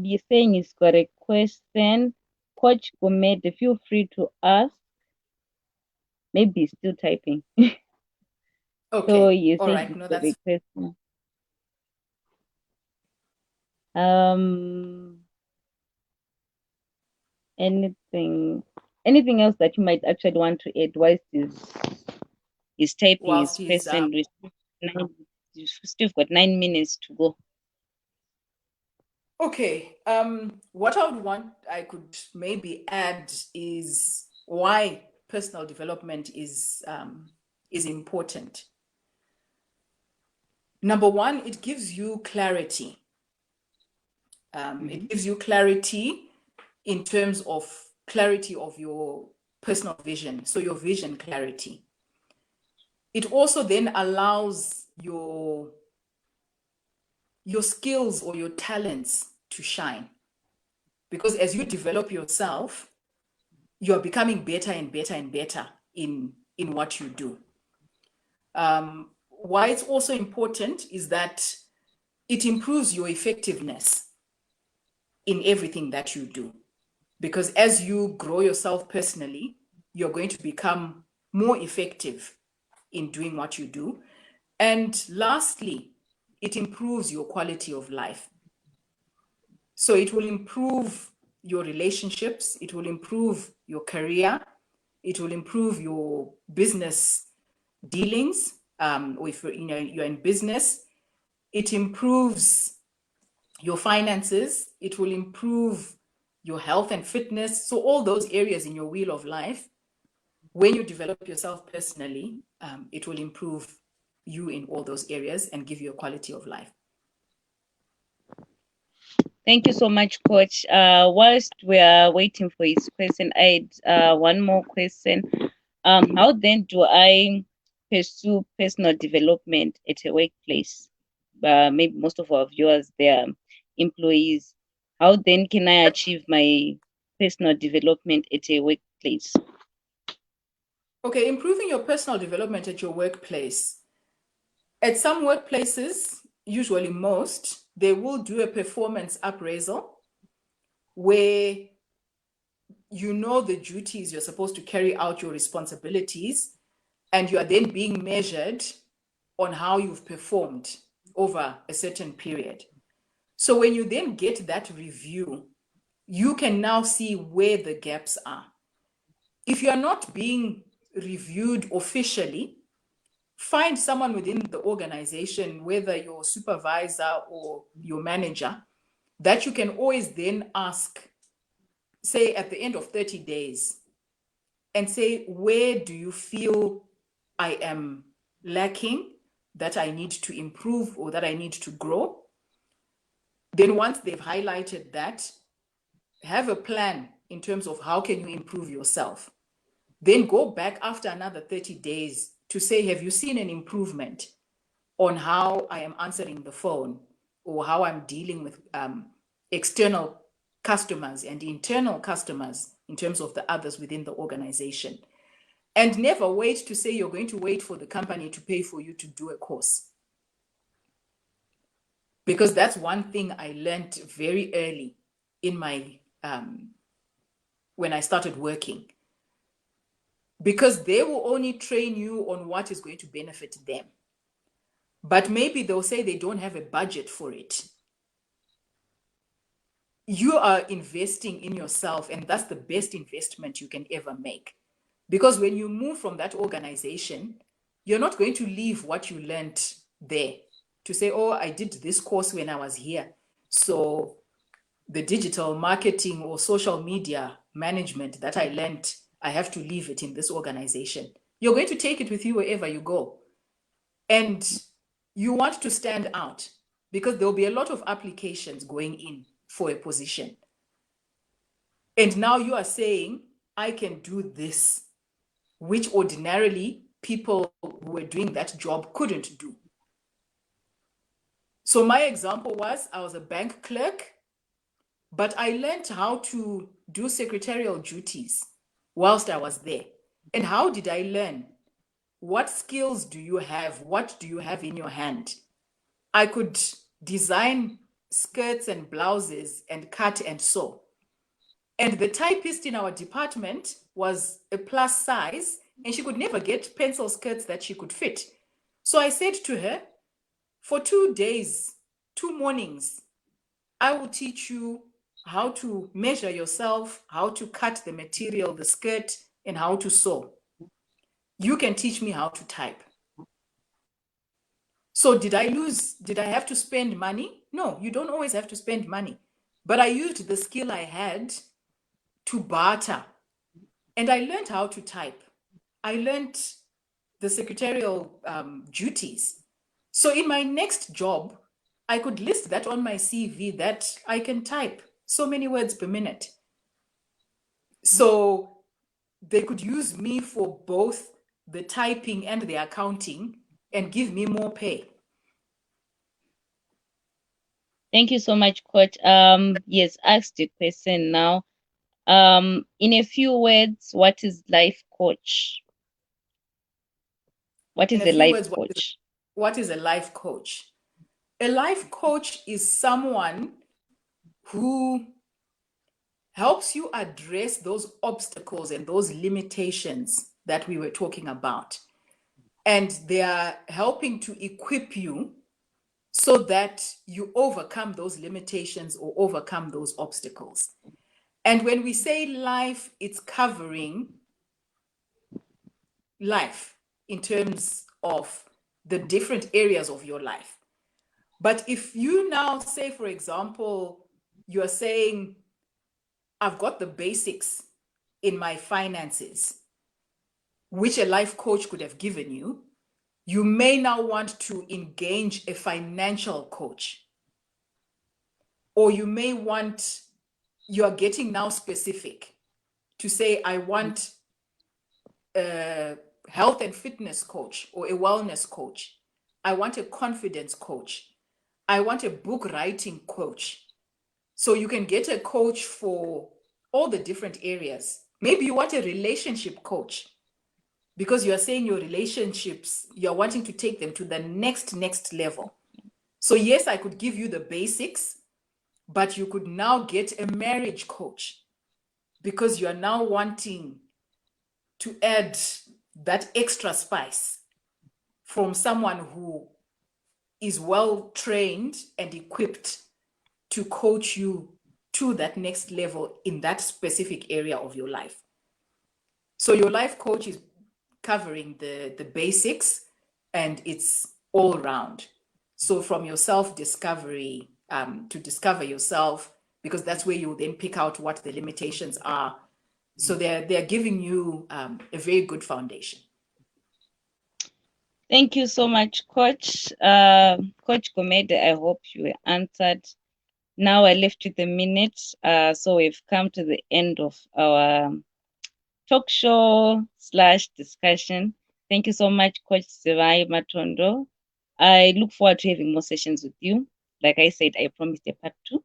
you're saying he's got a question. Coach Gomede, feel free to ask. Maybe he's still typing. So Okay. you All say right. he's No, got a that's question. Um, anything else that you might actually want to add whilst is typing whilst his he's question? We've still got 9 minutes to go. okay. What I could maybe add is why personal development is important. Number one, it gives you clarity. It gives you clarity in terms of clarity of your personal vision. So your vision clarity. It also then allows your skills or your talents to shine. Because as you develop yourself, you're becoming better and better and better in what you do. Why it's also important is that it improves your effectiveness in everything that you do. Because as you grow yourself personally, you're going to become more effective in doing what you do. And lastly, it improves your quality of life. So it will improve your relationships, it will improve your career, it will improve your business dealings, or if you're in business, it improves your finances, it will improve your health and fitness. So all those areas in your wheel of life, when you develop yourself personally, it will improve you in all those areas and give you a quality of life. Thank you so much, Coach. Whilst we are waiting for his question, I had one more question. How then do I pursue personal development at a workplace? Maybe most of our viewers, they are employees. How then can I achieve my personal development at a workplace? Okay, improving your personal development at your workplace. At some workplaces, usually most, they will do a performance appraisal where you know the duties you're supposed to carry out, your responsibilities, and you are then being measured on how you've performed over a certain period. So when you then get that review, you can now see where the gaps are. If you're not being reviewed officially, find someone within the organization, whether your supervisor or your manager, that you can always then ask, say at the end of 30 days, and say, where do you feel I am lacking, that I need to improve or that I need to grow? Then once they've highlighted that, have a plan in terms of how can you improve yourself. Then go back after another 30 days to say, have you seen an improvement on how I am answering the phone or how I'm dealing with external customers and internal customers in terms of the others within the organization? And never wait to say you're going to wait for the company to pay for you to do a course. Because that's one thing I learned very early in my, when I started working. Because they will only train you on what is going to benefit them. But maybe they'll say they don't have a budget for it. You are investing in yourself, and that's the best investment you can ever make. Because when you move from that organization, you're not going to leave what you learned there to say, oh, I did this course when I was here, so the digital marketing or social media management that I learned, I have to leave it in this organization. You're going to take it with you wherever you go. And you want to stand out because there'll be a lot of applications going in for a position. And now you are saying, I can do this, which ordinarily people who were doing that job couldn't do. So my example was, I was a bank clerk, but I learned how to do secretarial duties whilst I was there. And how did I learn? What skills do you have? What do you have in your hand? I could design skirts and blouses and cut and sew. And the typist in our department was a plus size, and she could never get pencil skirts that she could fit. So I said to her, for 2 days, 2 mornings, I will teach you how to measure yourself, how to cut the material, the skirt, and how to sew. You can teach me how to type. So did I have to spend money? No, you don't always have to spend money. But I used the skill I had to barter. And I learned how to type. I learned the secretarial duties. So in my next job, I could list that on my CV that I can type so many words per minute. So they could use me for both the typing and the accounting and give me more pay. Thank you so much, Coach. Yes, ask the question now. In a few words, what is life coach? What is a life coach? What is a life coach? A life coach is someone who helps you address those obstacles and those limitations that we were talking about. And they are helping to equip you so that you overcome those limitations or overcome those obstacles. And when we say life, it's covering life in terms of the different areas of your life. But if you now say, for example, you're saying, I've got the basics in my finances, which a life coach could have given you, you may now want to engage a financial coach or you may want, you are getting now specific to say, I want a health and fitness coach or a wellness coach. I want a confidence coach. I want a book writing coach. So you can get a coach for all the different areas. Maybe you want a relationship coach because you are saying your relationships, you're wanting to take them to the next level. So yes, I could give you the basics, but you could now get a marriage coach because you are now wanting to add that extra spice from someone who is well trained and equipped to coach you to that next level in that specific area of your life. So your life coach is covering the basics, and it's all round. So from your self-discovery to discover yourself, because that's where you then pick out what the limitations are. So they're giving you a very good foundation. Thank you so much, Coach. Coach Gomede, I hope you were answered. Now I left you the minute. So we've come to the end of our talk show / discussion. Thank you so much, Coach Zivai Matondo. I look forward to having more sessions with you. Like I said, I promised a part 2.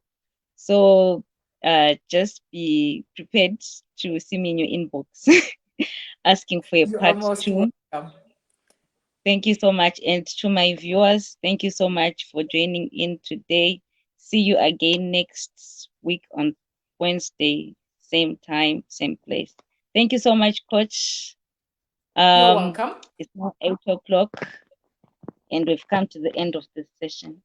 So just be prepared to see me in your inbox asking for a part 2. Welcome. Thank you so much. And to my viewers, thank you so much for joining in today. See you again next week on Wednesday, same time, same place. Thank you so much, Coach. You're welcome. It's now 8 o'clock, and we've come to the end of this session.